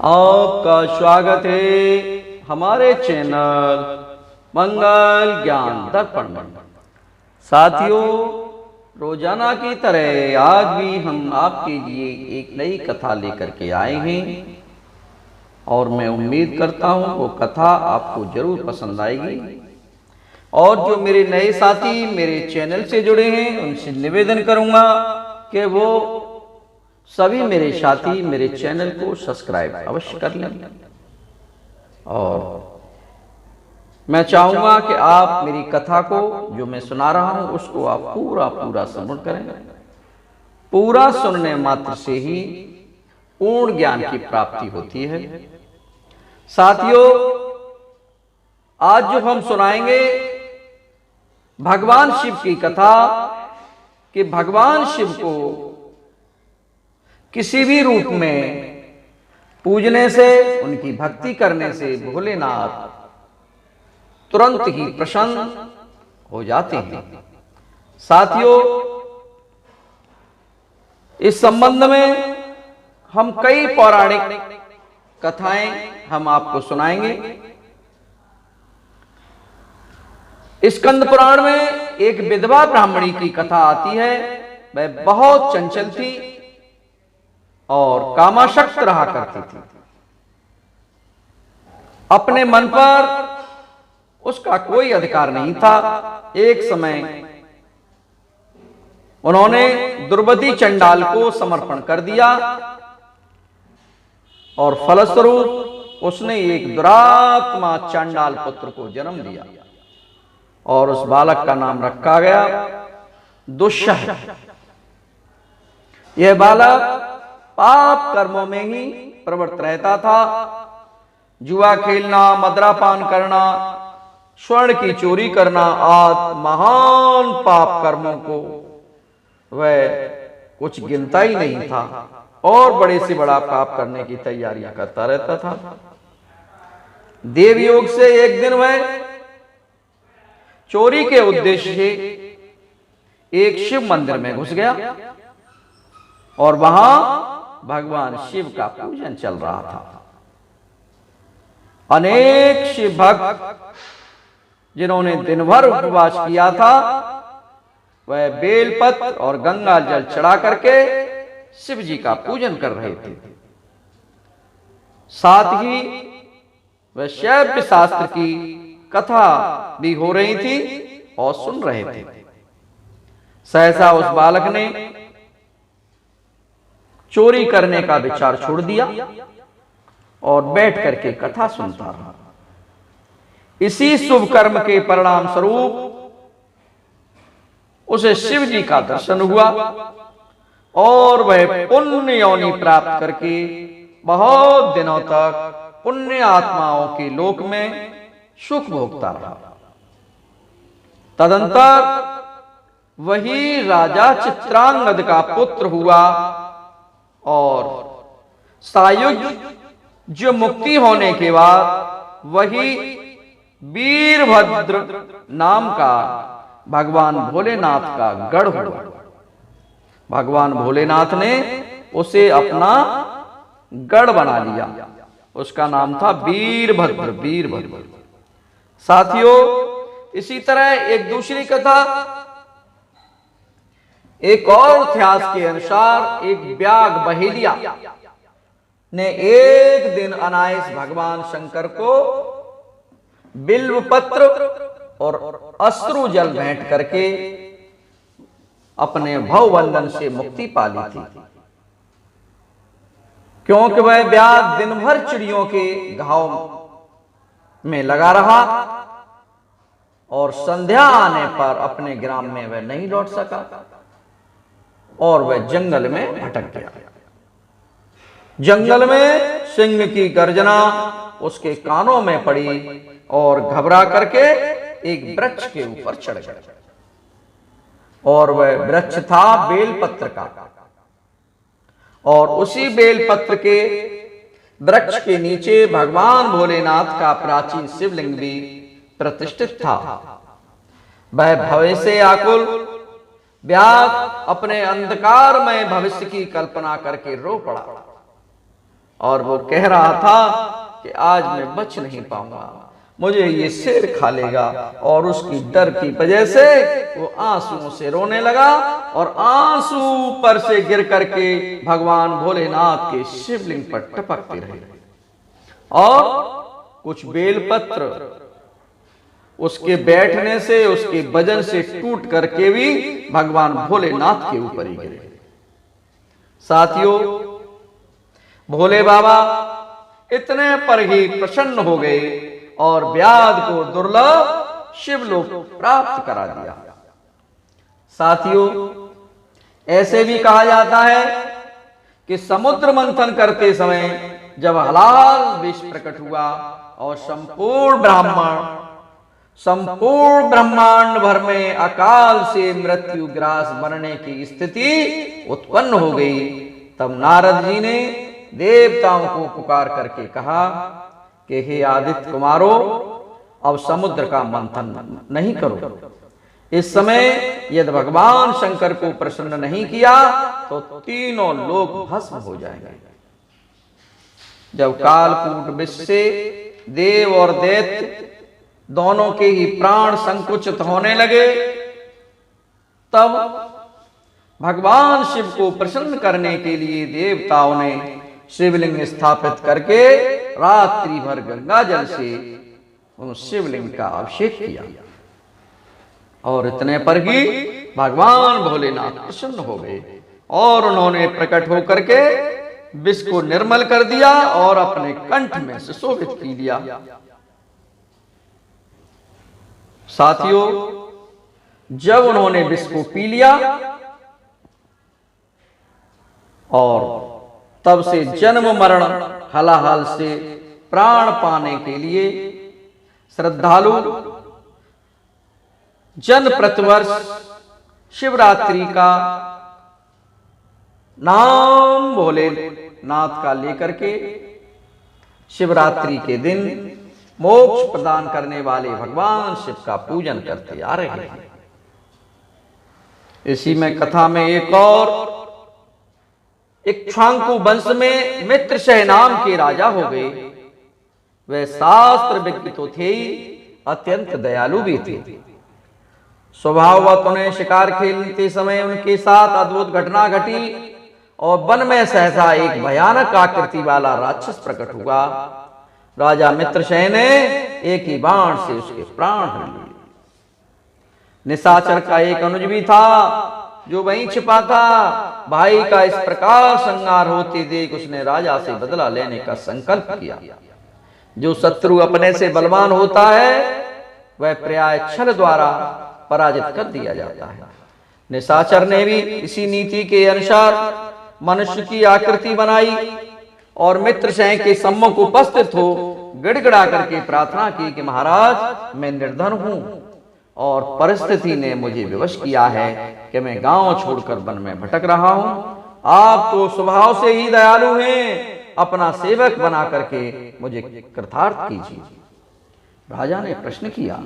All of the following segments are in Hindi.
आपका स्वागत है हमारे चैनल मंगल ज्ञान दर्पण में। साथियों, रोजाना की तरह आज भी हम आपके लिए एक नई कथा लेकर के आए हैं और मैं उम्मीद करता हूं वो कथा आपको जरूर पसंद आएगी। और जो मेरे नए साथी मेरे चैनल से जुड़े हैं उनसे निवेदन करूंगा कि वो सभी मेरे साथी मेरे चैनल को सब्सक्राइब अवश्य कर लें। और मैं चाहूंगा कि आप मेरी कथा को जो मैं सुना रहा हूं उसको आप पूरा श्रवण करें। पूरा सुनने मात्र से ही पूर्ण ज्ञान की प्राप्ति होती है। साथियों, आज जो हम सुनाएंगे भगवान शिव की कथा कि भगवान शिव को किसी भी रूप में पूजने से, उनकी भक्ति करने से भोलेनाथ तुरंत ही प्रसन्न हो जाते हैं। साथियों, इस संबंध में हम कई पौराणिक कथाएं हम आपको सुनाएंगे। स्कंद पुराण में एक विधवा ब्राह्मणी की कथा आती है। वह बहुत चंचल थी और कामासक्त रहा करती थी। अपने मन पर उसका कोई अधिकार नहीं था। एक समय उन्होंने दुर्बदी चंडाल को समर्पण कर दिया और फलस्वरूप उसने एक दुरात्मा चंडाल पुत्र को जन्म दिया और उस बालक का नाम रखा गया दुष्यह। यह बालक पाप कर्मों में ही प्रवृत्त रहता था। जुआ खेलना, मदरापान करना, स्वर्ण की चोरी करना आदि महान पाप कर्मों को वह कुछ गिनता ही नहीं था और बड़े से बड़ा पाप करने की तैयारियां करता रहता था। देवयोग से एक दिन वह चोरी के उद्देश्य से एक शिव मंदिर में घुस गया और वहां भगवान शिव का पूजन चल रहा था। अनेक शिव भक्त जिन्होंने दिन भर उपवास किया था वह बेलपत्र और गंगा जल चढ़ा करके शिव जी का पूजन कर रहे थे। साथ ही वह शैव शास्त्र की कथा भी हो रही थी और सुन रहे थे। सहसा उस बालक ने चोरी करने का विचार छोड़ दिया और बैठ करके कथा सुनता रहा। इसी शुभ कर्म के परिणाम स्वरूप उसे शिव जी का दर्शन हुआ और वह पुण्य योनि प्राप्त करके बहुत दिनों तक पुण्य आत्माओं के लोक में सुख भोगता रहा। तदंतर वही राजा चित्रांगद का पुत्र हुआ और सायुज्य मुक्ति होने के बाद वही वीरभद्र नाम का भगवान भोलेनाथ का गढ़ हुआ। भगवान भोलेनाथ ने उसे अपना गढ़ बना लिया। उसका नाम था वीरभद्र। साथियों, इसी तरह एक दूसरी कथा, एक और इतिहास के अनुसार एक व्याग बहेलिया ने एक दिन अनायास भगवान शंकर को बिल्व पत्र और अश्रु जल भेंट करके अपने भवबंधन से मुक्ति पा ली थी। क्योंकि वह व्याग दिन भर चिड़ियों के घाव में लगा रहा और संध्या आने पर अपने ग्राम में वह नहीं लौट सका और वह जंगल में भटक गया। जंगल में सिंह की गर्जना उसके कानों में पड़ी और घबरा करके एक वृक्ष के ऊपर चढ़ गया और वह वृक्ष था बेलपत्र का और उसी बेलपत्र के वृक्ष के नीचे भगवान भोलेनाथ का प्राचीन शिवलिंग भी प्रतिष्ठित था। वह भय से आकुल व्याग अपने अंधकारमय भविष्य की कल्पना करके रो पड़ा और वो कह रहा था कि आज मैं बच नहीं पाऊंगा, मुझे ये शेर खा लेगा। और उसकी डर की वजह से वो आंसुओं से रोने लगा और आंसू पर से गिर करके भगवान भोलेनाथ के शिवलिंग पर टपकते रहे। और कुछ बेलपत्र उसके बैठने से, उसके वजन से टूट करके भी भगवान भोलेनाथ के ऊपर ही गिरे। साथियों, भोले बाबा इतने पर ही प्रसन्न हो गए और व्याध को दुर्लभ शिवलोक प्राप्त करा दिया। साथियों, ऐसे भी कहा जाता है कि समुद्र मंथन करते समय जब हलाल विष प्रकट हुआ और संपूर्ण ब्रह्मांड भर में अकाल से मृत्यु ग्रास बनने की स्थिति उत्पन्न हो गई, तब नारद जी ने देवताओं को पुकार करके कहा कि हे आदित्य कुमारों, अब समुद्र का मंथन नहीं करो। इस समय यदि भगवान शंकर को प्रसन्न नहीं किया तो तीनों लोग भस्म हो जाएंगे। जब कालकूट विष से देव और दैत्य दोनों के ही प्राण संकुचित होने लगे, तब भगवान शिव को प्रसन्न करने के लिए देवताओं ने शिवलिंग स्थापित करके रात्रि भर गंगा जल से उस शिवलिंग का अभिषेक किया। और इतने पर ही भगवान भोलेनाथ प्रसन्न हो गए और उन्होंने प्रकट होकर के विष को निर्मल कर दिया और अपने कंठ में सुशोभित की लिया। साथियों, जब उन्होंने विष को पी लिया और तब से जन्म मरण हलाहल से प्राण पाने के लिए श्रद्धालु जन प्रतिवर्ष शिवरात्रि का नाम भोलेनाथ का लेकर के शिवरात्रि के दिन मोक्ष प्रदान करने वाले भगवान शिव का पूजन करते आ रहे हैं। इसी में कथा में एक और इक्ष्वाकु वंश में मित्रशह नाम के राजा हो गए। वे शास्त्र विज्ञ तो थे ही, अत्यंत दयालु भी थे। स्वभाववत उन्हें शिकार खेलते समय उनके साथ अद्भुत घटना घटी और वन में सहसा एक भयानक आकृति वाला राक्षस प्रकट हुआ। राजा मित्रशह ने एक ही बाण से उसके प्राण हर लिए। निशाचर का एक अनुज भी था जो वहीं छिपा था। भाई का इस प्रकार संहार होते देख उसने राजा से बदला लेने का संकल्प किया। जो शत्रु अपने से बलवान होता है वह प्राय छल द्वारा पराजित कर दिया जाता है। निशाचर ने भी इसी नीति के अनुसार मनुष्य की आकृति बनाई और मित्रशह के सम्मुख उपस्थित हो गिड़गिड़ा करके प्रार्थना की कि महाराज, मैं निर्धन हूं और परिस्थिति ने मुझे विवश किया है कि मैं गांव छोड़कर वन में भटक रहा हूं। आप तो स्वभाव से ही दयालु हैं, अपना सेवक बना करके मुझे कृतार्थ कीजिए। राजा ने प्रश्न किया,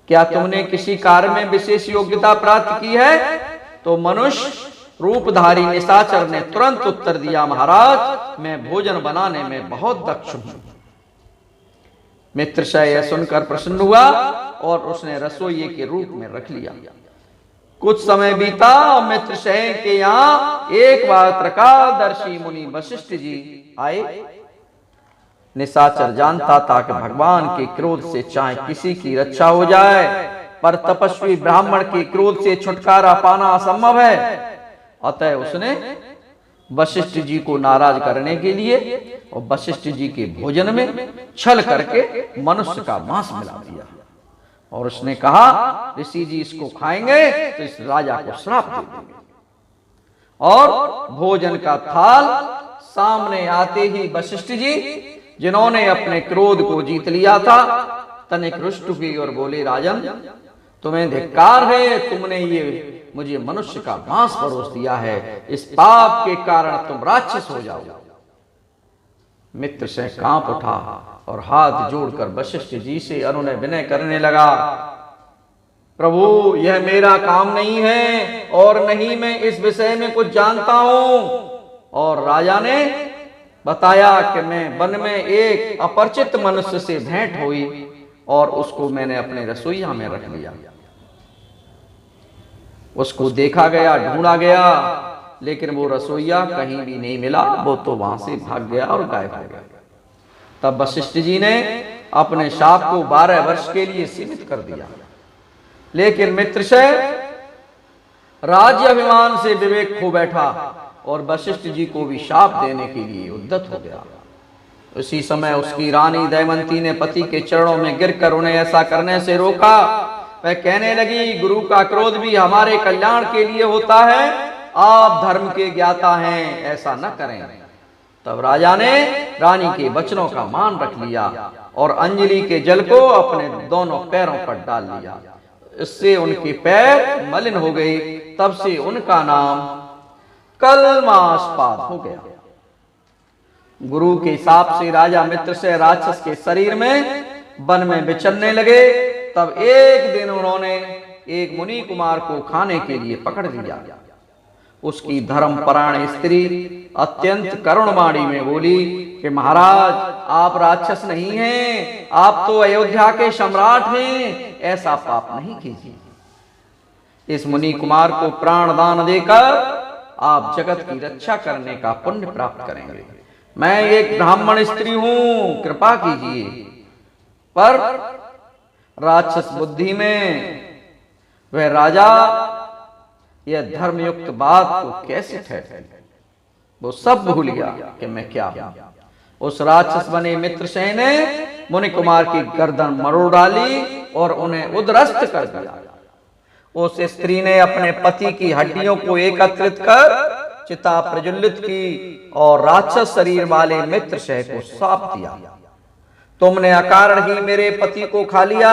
क्या तुमने किसी कार्य में विशेष योग्यता प्राप्त की है? तो मनुष्य रूपधारी निशाचर ने तुरंत उत्तर दिया, महाराज, मैं भोजन बनाने में बहुत दक्ष हूं। मित्रशह यह सुनकर प्रसन्न हुआ और उसने रसोइये के रूप में रख लिया। कुछ समय बीता और मित्रशह के यहाँ एक बार त्रिकालदर्शी मुनि वशिष्ठ जी आए। निशाचर जानता था कि भगवान के क्रोध से चाहे किसी की रक्षा हो जाए, पर तपस्वी ब्राह्मण के क्रोध से छुटकारा पाना असंभव है। अतः उसने वशिष्ठ जी को नाराज करने के लिए और वशिष्ठ जी के भोजन में छल करके मनुष्य का मांस मिला दिया और उसने कहा, ऋषि जी इसको खाएंगे तो इस राजा को श्राप दे देंगे। और भोजन का थाल सामने आते ही वशिष्ठ जी, जिन्होंने अपने क्रोध को जीत लिया था, तनिक रुष्ट हुए और बोले, राजन, तुम्हें धिक्कार है, तुमने ये मुझे मनुष्य का मांस परोस दिया है, इस पाप के कारण तुम राक्षस हो जाओ। मित्रशह कांप उठा और हाथ जोड़कर वशिष्ठ जी से अनुनय विनय करने लगा, प्रभु, यह मेरा काम नहीं है और नहीं मैं इस विषय में कुछ जानता हूं। और राजा ने बताया कि मैं वन में एक अपरिचित मनुष्य से भेंट हुई और उसको मैंने अपने रसोइया में रख लिया। उसको देखा गया, ढूंढा गया, लेकिन वो रसोइया कहीं भी नहीं मिला। वो तो वहां से भाग गया और गायब हो गया। तब वशिष्ठ जी ने अपने शाप को 12 वर्ष के लिए सीमित कर दिया। लेकिन मित्रशय राज्य अभिमान से विवेक खो बैठा और वशिष्ठ जी को भी शाप देने के लिए उद्यत हो गया। उसी समय उसकी रानी दमयंती ने पति के चरणों में गिरकर उन्हें ऐसा करने से रोका। वह कहने लगी, गुरु का क्रोध भी हमारे कल्याण के लिए होता है, आप धर्म के ज्ञाता हैं, ऐसा न करें। तब राजा ने रानी के वचनों का मान रख लिया और अंजलि के जल को अपने दोनों पैरों पर डाल लिया। इससे उनके पैर मलिन हो गए। तब से उनका नाम कलमास्पाद हो गया। गुरु के शाप से राजा मित्रसेन राक्षस के शरीर में वन में विचरने लगे। तब एक दिन उन्होंने एक मुनि कुमार को खाने के लिए पकड़ लिया। उसकी धर्मपरायण स्त्री अत्यंत करुणवाणी में बोली कि महाराज, आप राक्षस नहीं हैं, आप तो अयोध्या के सम्राट हैं, ऐसा पाप नहीं कीजिए। इस मुनि कुमार को प्राण दान देकर आप जगत की रक्षा करने का पुण्य प्राप्त करेंगे। मैं एक ब्राह्मण स्त्री हूं, कृपा कीजिए। पर राक्षस बुद्धि में वह राजा यह धर्मयुक्त बात को कैसे ठहरे, वो सब भूल गया कि मैं क्या हूं। उस राक्षस बने मित्रसेन ने मुनि कुमार की गर्दन मरोड़ डाली और उन्हें उद्ध्वस्त कर दिया। उस स्त्री ने अपने पति की हड्डियों को एकत्रित कर चिता प्रज्वलित की और राक्षस शरीर वाले मित्रसेन को साप दिया। तुमने अकारण ही मेरे पति को खा लिया,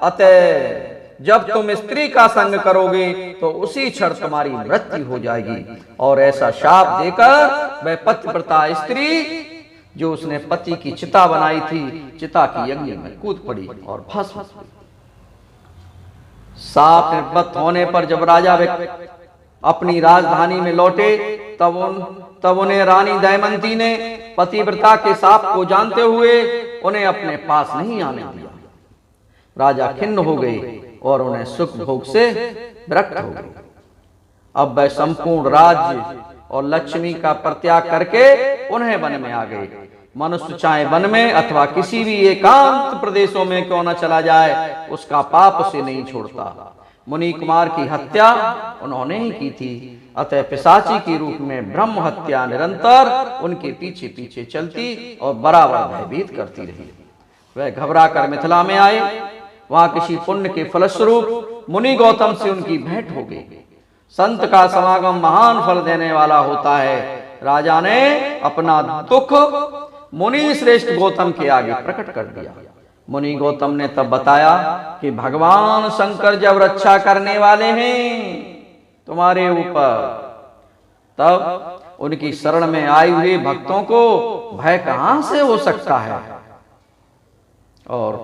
अतः जब तुम स्त्री का संग करोगे तो उसी क्षण तुम्हारी मृत्यु हो जाएगी। और ऐसा शाप देकर वह पतिव्रता स्त्री, जो उसने पति की चिता बनाई थी, चिता की अग्नि में कूद पड़ी और भस्म। शाप निवृत्त होने पर जब राजा अपनी राजधानी में लौटे तब उन्हें रानी दमयंती ने पतिव्रता के शाप को जानते हुए उन्हें अपने पास नहीं आने दिया। राजा खिन्न हो गए और उन्हें सुख भोग से विरक्त हो गए। अब वह संपूर्ण राज्य और लक्ष्मी का परित्याग करके उन्हें वन में आ गए। मनुष्य चाहे वन में अथवा किसी भी एकांत प्रदेशों में क्यों न चला जाए, उसका पाप उसे नहीं छोड़ता। मुनि कुमार की हत्या उन्होंने ही की थी, अतः पिशाची के रूप में ब्रह्म हत्या निरंतर उनके पीछे पीछे चलती और बराबर भयभीत करती रही। वह घबरा कर मिथिला में आए। वहां किसी पुण्य के फलस्वरूप मुनि गौतम से उनकी भेंट हो गई। संत का समागम महान फल देने वाला होता है। राजा ने अपना दुख मुनि श्रेष्ठ गौतम के आगे प्रकट कर दिया। मुनि गौतम ने तब बताया कि भगवान शंकर जब रक्षा करने वाले हैं तुम्हारे ऊपर, तब उनकी शरण में आए हुए भक्तों को भय कहां से हो सकता है। और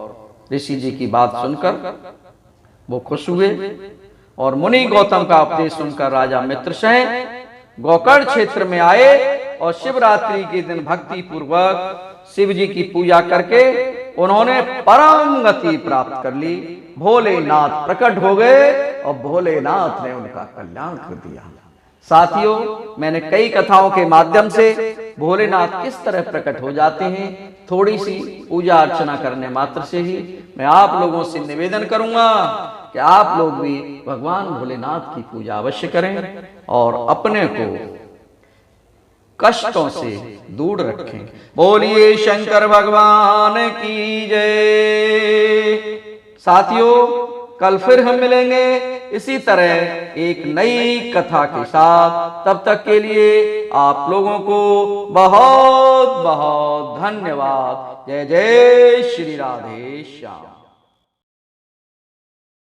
ऋषि जी की बात सुनकर वो खुश हुए और मुनि गौतम का उपदेश सुनकर राजा मित्रसेन गोकर्ण क्षेत्र में आए और शिवरात्रि के दिन भक्ति पूर्वक शिव जी की पूजा करके उन्होंने परम गति प्राप्त कर ली। भोलेनाथ प्रकट हो गए और भोलेनाथ ने उनका कल्याण कर दिया। साथियों, मैंने कई कथाओं के माध्यम से भोलेनाथ किस तरह प्रकट हो जाते हैं, थोड़ी सी पूजा अर्चना करने मात्र से ही मैं आप लोगों से निवेदन करूंगा कि आप लोग भी भगवान भोलेनाथ की पूजा अवश्य करें और अपने को कष्टों से दूर रखें। बोलिए शंकर भगवान की जय। साथियों, कल फिर हम मिलेंगे इसी तरह एक नई कथा के साथ। तब तक के लिए आप लोगों को बहुत बहुत धन्यवाद। जय जय श्री राधे श्याम।